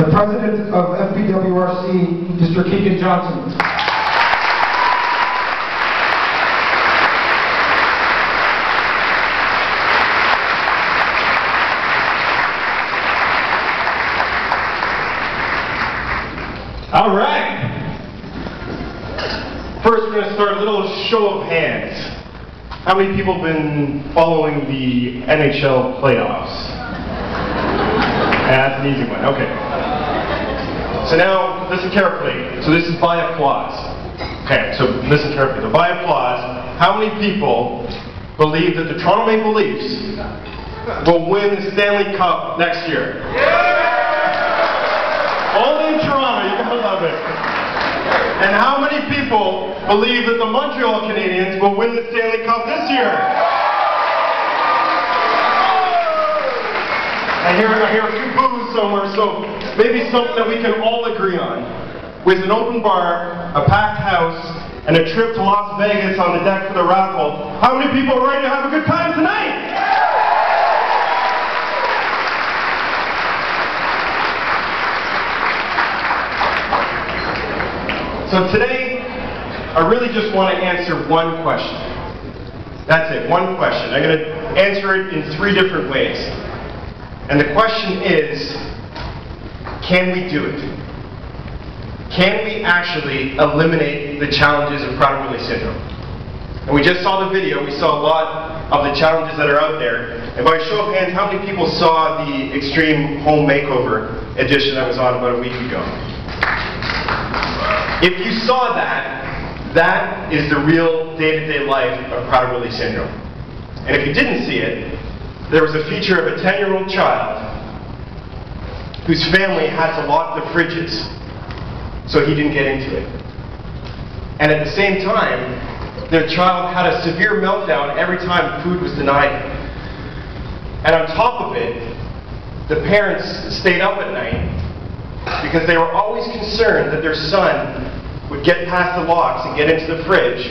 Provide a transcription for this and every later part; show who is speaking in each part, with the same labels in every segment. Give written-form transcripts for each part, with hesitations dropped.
Speaker 1: the president of FPWRC, Mr. Keegan Johnson.
Speaker 2: All right. First, we're going to start a little show of hands. How many people have been following the NHL playoffs? Yeah, that's an easy one. Okay. So now, listen carefully. So this is by applause. Okay, so listen carefully. So by applause, how many people believe that the Toronto Maple Leafs will win the Stanley Cup next year? Only in Toronto, you gotta love it. And how many people believe that the Montreal Canadiens will win the Stanley Cup this year? I hear a few boos somewhere, so maybe something that we can all agree on. With an open bar, a packed house, and a trip to Las Vegas on the deck for the raffle, how many people are ready to have a good time tonight? So today, I really just want to answer one question. That's it, one question. I'm going to answer it in 3 different ways. And the question is, can we do it? Can we actually eliminate the challenges of Prader-Willi syndrome? And we just saw the video, we saw a lot of the challenges that are out there. And by show of hands, how many people saw the Extreme Home Makeover edition that was on about a week ago? If you saw that, that is the real day-to-day life of Prader-Willi syndrome. And if you didn't see it, there was a feature of a 10-year-old child whose family had to lock the fridges so he didn't get into it. And at the same time, their child had a severe meltdown every time food was denied him. And on top of it, the parents stayed up at night because they were always concerned that their son would get past the locks and get into the fridge,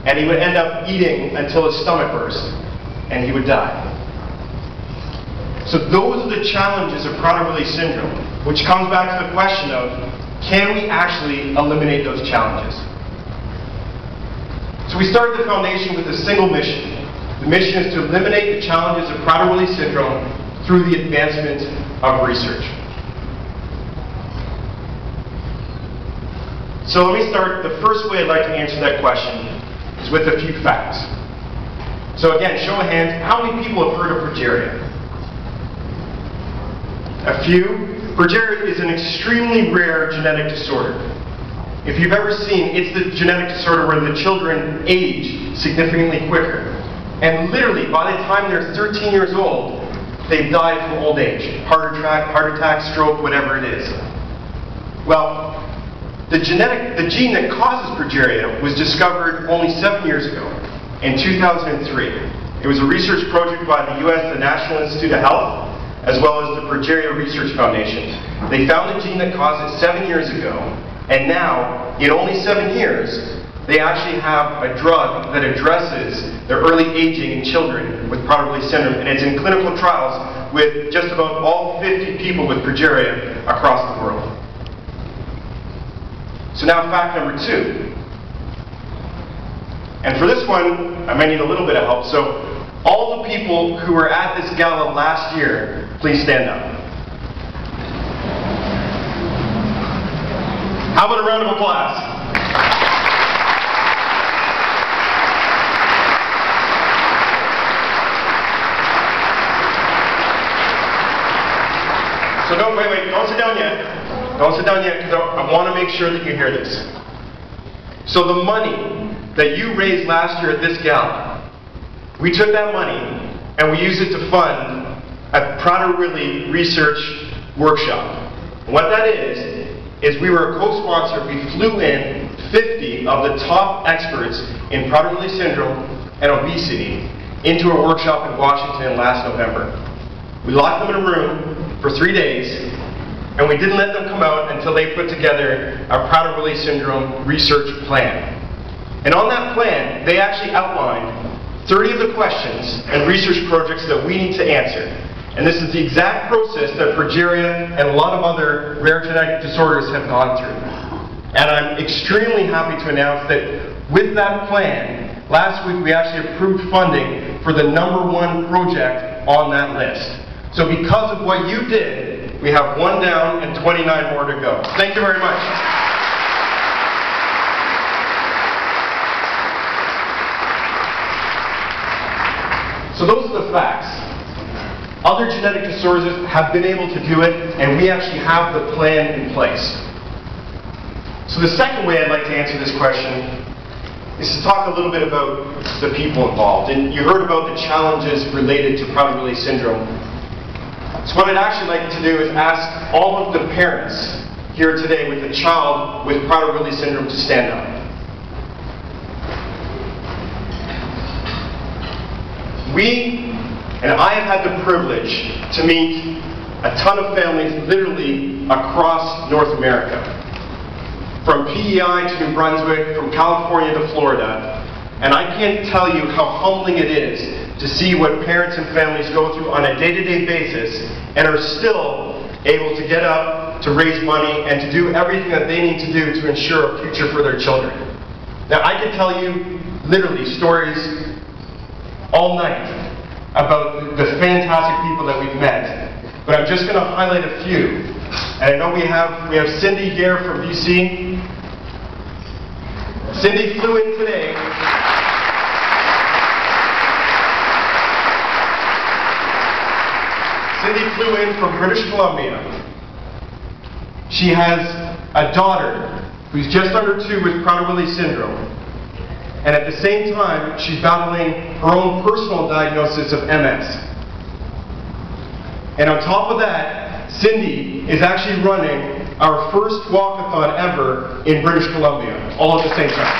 Speaker 2: and he would end up eating until his stomach burst, and he would die. So those are the challenges of Prader-Willi syndrome, which comes back to the question of, can we actually eliminate those challenges? So we started the foundation with a single mission. The mission is to eliminate the challenges of Prader-Willi syndrome through the advancement of research. So let me start. The first way I'd like to answer that question is with a few facts. So again, show of hands, how many people have heard of progeria? A few. Progeria is an extremely rare genetic disorder. If you've ever seen, it's the genetic disorder where the children age significantly quicker. And literally, by the time they're 13 years old, they've died from old age. Heart attack, stroke, whatever it is. Well, the gene that causes progeria was discovered only 7 years ago, in 2003. It was a research project by the US, the National Institute of Health, as well as the Progeria Research Foundation. They found the gene that caused it 7 years ago, and now, in only 7 years, they actually have a drug that addresses the early aging in children with Prader-Willi syndrome, and it's in clinical trials with just about all 50 people with progeria across the world. So now fact number 2. And for this one, I might need a little bit of help. So all the people who were at this gala last year, please stand up. How about a round of applause? So don't sit down yet. Don't sit down yet, because I want to make sure that you hear this. So the money that you raised last year at this gala, we took that money and we used it to fund a Prader-Willi research workshop. And what that is we were a co-sponsor. We flew in 50 of the top experts in Prader-Willi syndrome and obesity into a workshop in Washington last November. We locked them in a room for 3 days, and we didn't let them come out until they put together a Prader-Willi syndrome research plan. And on that plan, they actually outlined 30 of the questions and research projects that we need to answer. And this is the exact process that progeria and a lot of other rare genetic disorders have gone through. And I'm extremely happy to announce that with that plan, last week we actually approved funding for the #1 project on that list. So because of what you did, we have 1 down and 29 more to go. Thank you very much. So those are the facts. Other genetic disorders have been able to do it, and we actually have the plan in place. So the second way I'd like to answer this question is to talk a little bit about the people involved. And you heard about the challenges related to Prader-Willi syndrome. So what I'd actually like to do is ask all of the parents here today with a child with Prader-Willi syndrome to stand up. And I have had the privilege to meet a ton of families literally across North America. From PEI to New Brunswick, from California to Florida. And I can't tell you how humbling it is to see what parents and families go through on a day-to-day basis and are still able to get up, to raise money, and to do everything that they need to do to ensure a future for their children. Now I could tell you literally stories all night about the fantastic people that we've met, but I'm just going to highlight a few. And I know we have Cindy here from BC. Cindy flew in today. Cindy flew in from British Columbia. She has a daughter who's just under 2 with Prader-Willi syndrome. And at the same time, she's battling her own personal diagnosis of MS. And on top of that, Cindy is actually running our first walkathon ever in British Columbia, all at the same time.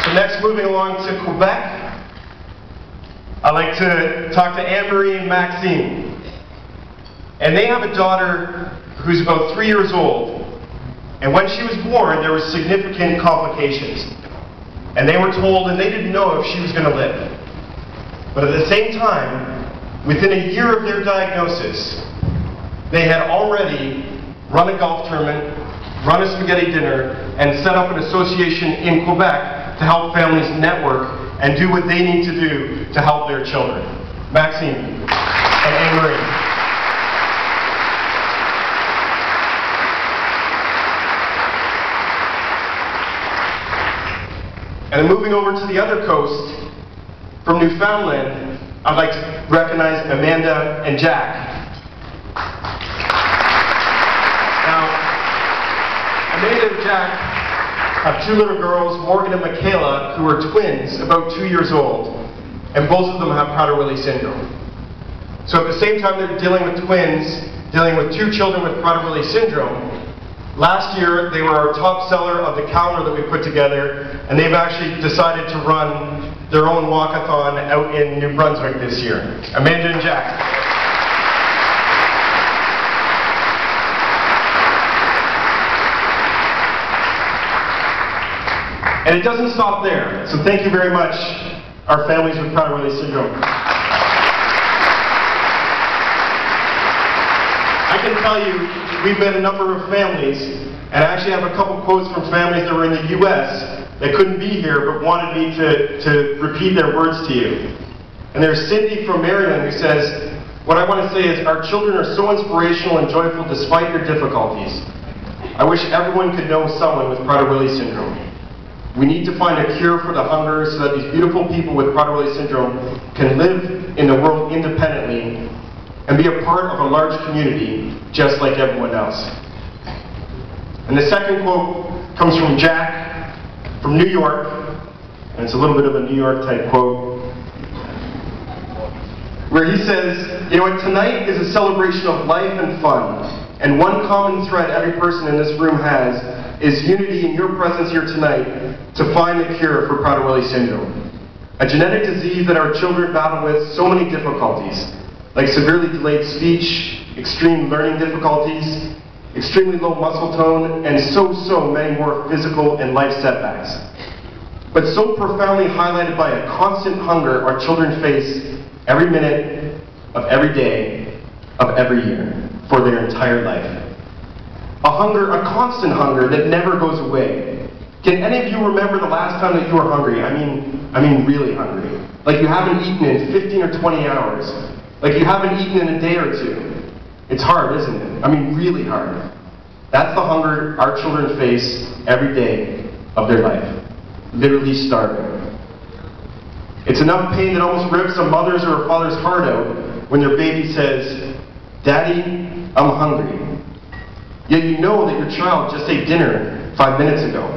Speaker 2: So next, moving along to Quebec, I'd like to talk to Anne-Marie and Maxime. And they have a daughter who's about 3 years old. And when she was born, there were significant complications. And they were told, and they didn't know if she was going to live. But at the same time, within a year of their diagnosis, they had already run a golf tournament, run a spaghetti dinner, and set up an association in Quebec to help families network and do what they need to do to help their children. Maxime and Anne-Marie. And moving over to the other coast, from Newfoundland, I'd like to recognize Amanda and Jack. Now, Amanda and Jack have 2 little girls, Morgan and Michaela, who are twins, about 2 years old, and both of them have Prader-Willi syndrome. So at the same time they're dealing with twins, dealing with 2 children with Prader-Willi syndrome, last year, they were our top seller of the calendar that we put together, and they've actually decided to run their own walkathon out in New Brunswick this year. Amanda and Jack. And it doesn't stop there, so thank you very much, our families with Prader-Willi syndrome. I can tell you, we've met a number of families, and I actually have a couple quotes from families that were in the U.S. that couldn't be here but wanted me to repeat their words to you. And there's Cindy from Maryland who says, "What I want to say is our children are so inspirational and joyful despite their difficulties. I wish everyone could know someone with Prader-Willi syndrome. We need to find a cure for the hunger so that these beautiful people with Prader-Willi syndrome can live in the world independently and be a part of a large community just like everyone else." And the second quote comes from Jack from New York, and it's a little bit of a New York type quote, where he says, "You know what, tonight is a celebration of life and fun, and one common thread every person in this room has is unity in your presence here tonight to find the cure for Prader-Willi syndrome, a genetic disease that our children battle with so many difficulties, like severely delayed speech, extreme learning difficulties, extremely low muscle tone, and so many more physical and life setbacks. But so profoundly highlighted by a constant hunger our children face every minute of every day of every year for their entire life. A hunger, a constant hunger that never goes away. Can any of you remember the last time that you were hungry? I mean really hungry. Like you haven't eaten in 15 or 20 hours. Like you haven't eaten in a day or two. It's hard, isn't it? I mean really hard. That's the hunger our children face every day of their life. Literally starving. It's enough pain that almost rips a mother's or a father's heart out when their baby says, "Daddy, I'm hungry." Yet you know that your child just ate dinner 5 minutes ago.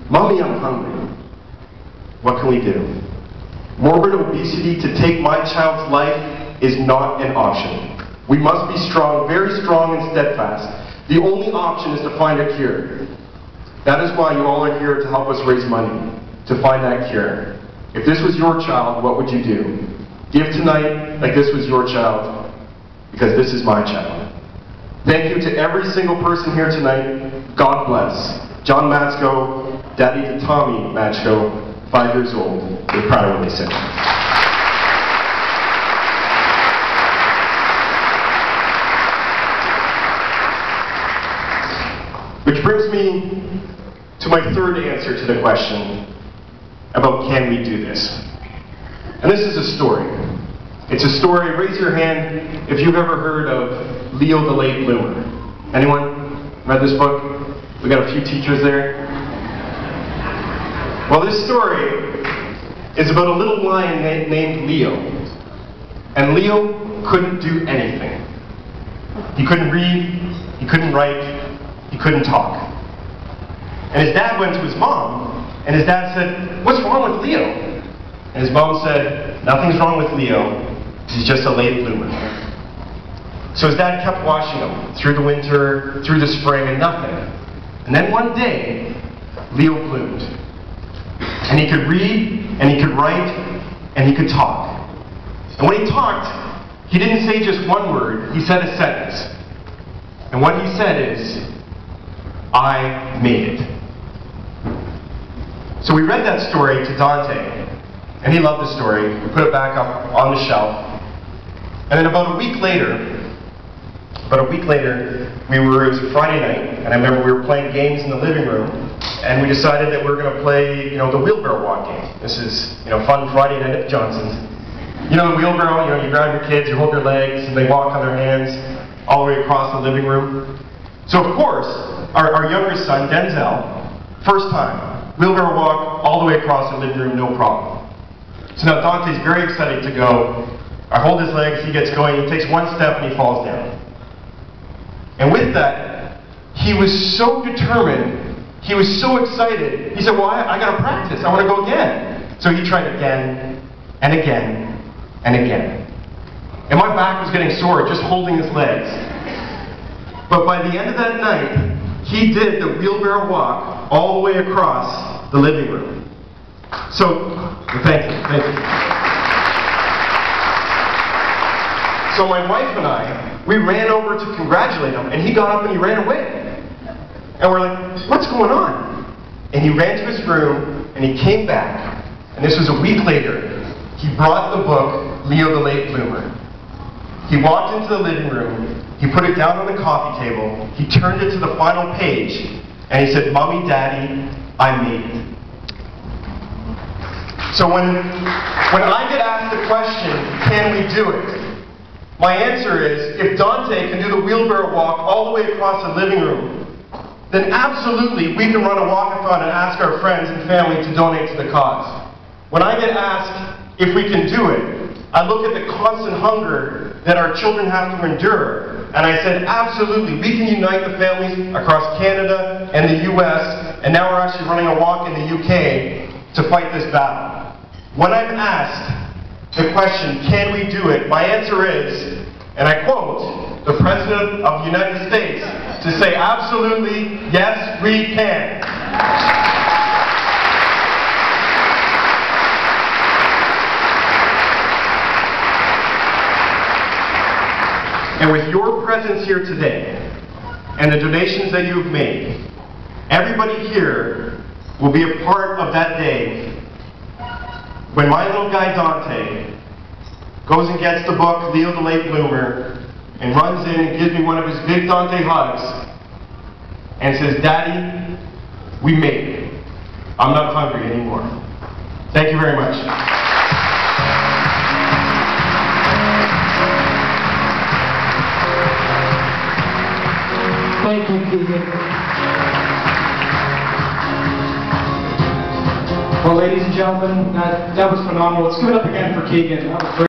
Speaker 2: "Mommy, I'm hungry." What can we do? Morbid obesity to take my child's life is not an option. We must be strong, very strong and steadfast. The only option is to find a cure. That is why you all are here to help us raise money, to find that cure. If this was your child, what would you do? Give tonight like this was your child, because this is my child. Thank you to every single person here tonight. God bless. John Matsko, Daddy to Tommy Matsko, 5 years old. We're proud of what they said. Which brings me to my third answer to the question about can we do this? And this is a story. It's a story, raise your hand if you've ever heard of Leo the Late Bloomer. Anyone read this book? We got a few teachers there. Well, this story is about a little lion named Leo. And Leo couldn't do anything. He couldn't read, he couldn't write, he couldn't talk. And his dad went to his mom, and his dad said, "What's wrong with Leo?" And his mom said, "Nothing's wrong with Leo. He's just a late bloomer." So his dad kept watching him through the winter, through the spring, and nothing. And then one day, Leo bloomed. And he could read, and he could write, and he could talk. And when he talked, he didn't say just one word, he said a sentence. And what he said is, "I made it." So we read that story to Dante, and he loved the story. We put it back up on the shelf. And then about a week later, it was a Friday night, and I remember we were playing games in the living room, and we decided that we were going to play, the wheelbarrow walk game. This is, fun Friday night at Johnson's. The wheelbarrow, you grab your kids, you hold their legs, and they walk on their hands all the way across the living room. So of course, our younger son, Denzel, first time, wheelbarrow walk all the way across the living room, no problem. So now Dante's very excited to go. I hold his legs, he gets going, he takes one step and he falls down. And with that, he was so determined, he was so excited, he said, "Well, I gotta practice, I wanna go again." So he tried again, and again, and again. And my back was getting sore just holding his legs. But by the end of that night, he did the wheelbarrow walk all the way across the living room. So, thank you. So my wife and I, we ran over to congratulate him, and he got up and he ran away. And we're like, "What's going on?" And he ran to his room, and he came back, and this was a week later. He brought the book, Leo the Late Bloomer. He walked into the living room, he put it down on the coffee table, he turned it to the final page, and he said, "Mommy, Daddy, I made it." So when I get asked the question, can we do it? My answer is, if Dante can do the wheelbarrow walk all the way across the living room, then absolutely we can run a walkathon and ask our friends and family to donate to the cause. When I get asked if we can do it, I look at the constant hunger that our children have to endure, and I said, absolutely, we can unite the families across Canada and the US, and now we're actually running a walk in the UK to fight this battle. When I'm asked the question, can we do it, my answer is, and I quote, the President of the United States, to say absolutely, yes, we can. And with your presence here today, and the donations that you've made, everybody here will be a part of that day when my little guy Dante goes and gets the book, Leo the Late Bloomer, and runs in and gives me one of his big Dante hugs and says, "Daddy, we made it. I'm not hungry anymore." Thank you very much.
Speaker 1: Thank you, Keegan. Well, ladies and gentlemen, that was phenomenal. Let's give it up again for Keegan. That was great.